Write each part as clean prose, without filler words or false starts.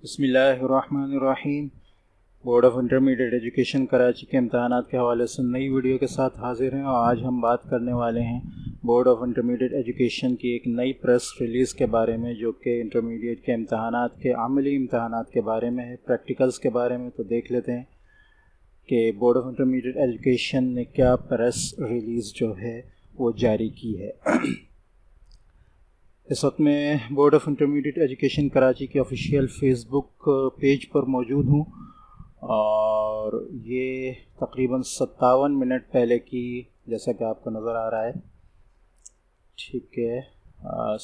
بسم اللہ الرحمن الرحیم۔ Board of intermediate education Karachi کے امتحانات کے حوالے سے نئی ویڈیو کے ساتھ حاضر ہیں، اور آج ہم بات کرنے والے ہیں بورڈ آف انٹرمیڈیٹ ایجوکیشن کی ایک نئی پریس ریلیز کے بارے میں، جو کہ انٹرمیڈیٹ کے امتحانات کے عملی امتحانات کے بارے میں ہے، پریکٹیکلز کے بارے میں۔ تو دیکھ لیتے ہیں کہ بورڈ آف انٹرمیڈیٹ ایجوکیشن نے کیا پریس ریلیز جو ہے وہ جاری کی ہے۔ اس وقت میں board of intermediate education Karachi کے آفیشیل فیس بک پیج پر موجود ہوں، اور یہ تقریباً 57 منٹ پہلے کی، جیسا کہ آپ کو نظر آ رہا ہے، ٹھیک ہے،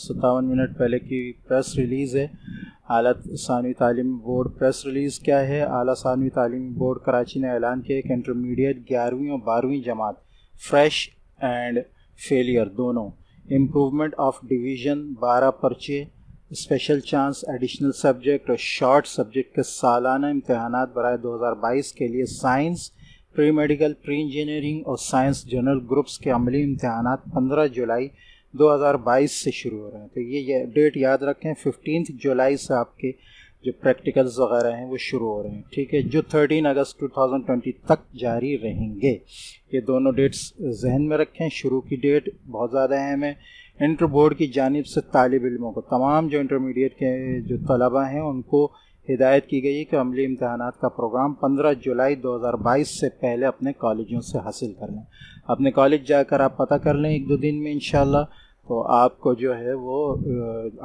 57 منٹ پہلے کی پریس ریلیز ہے۔ اعلیٰ ثانوی تعلیم بورڈ پریس ریلیز کیا ہے؟ اعلیٰ ثانوی تعلیم بورڈ کراچی نے اعلان کیا کہ انٹرمیڈیٹ 11ویں اور 12ویں جماعت فریش اینڈ فیلئر دونوں امپروومنٹ آف ڈویژن 12 پرچے، اسپیشل چانس، ایڈیشنل سبجیکٹ اور شارٹ سبجیکٹ کے سالانہ امتحانات برائے 2022 کے لیے science, pre medical, pre engineering اور سائنس جنرل گروپس کے عملی امتحانات 15 جولائی 2022 سے شروع ہو رہے ہیں۔ تو یہ ڈیٹ یاد رکھیں، 15 جولائی سے آپ کے جو پریکٹیکلز وغیرہ ہیں وہ شروع ہو رہے ہیں، ٹھیک ہے، جو 13 اگست 2020 تک جاری رہیں گے۔ یہ دونوں ڈیٹس ذہن میں رکھیں۔ شروع کی ڈیٹ بہت زیادہ اہم ہے۔ انٹر بورڈ کی جانب سے طالب علموں کو، تمام جو انٹرمیڈیٹ کے جو طلبہ ہیں ان کو ہدایت کی گئی کہ عملی امتحانات کا پروگرام 15 جولائی 2022 سے پہلے اپنے کالجوں سے حاصل کر لیں۔ اپنے کالج جا کر آپ پتہ کر لیں ایک دو دن میں انشاءاللہ، تو آپ کو جو ہے وہ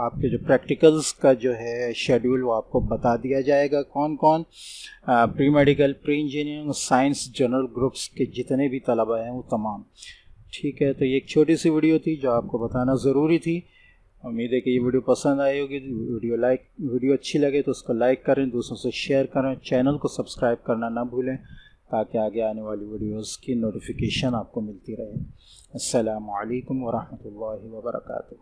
آپ کے جو پریکٹیکلز کا جو ہے شیڈول وہ آپ کو بتا دیا جائے گا، کون کون pre medical, pre engineering, science general groups کے جتنے بھی طلبہ ہیں وہ تمام، ٹھیک ہے۔ تو یہ ایک چھوٹی سی ویڈیو تھی جو آپ کو بتانا ضروری تھی۔ امید ہے کہ یہ ویڈیو پسند آئی ہوگی۔ ویڈیو اچھی لگے تو اس کو لائک کریں، دوسروں سے شیئر کریں، چینل کو سبسکرائب کرنا نہ بھولیں تاکہ آگے آنے والی ویڈیوز کی نوٹیفیکیشن آپ کو ملتی رہے۔ السلام علیکم ورحمۃ اللہ وبرکاتہ۔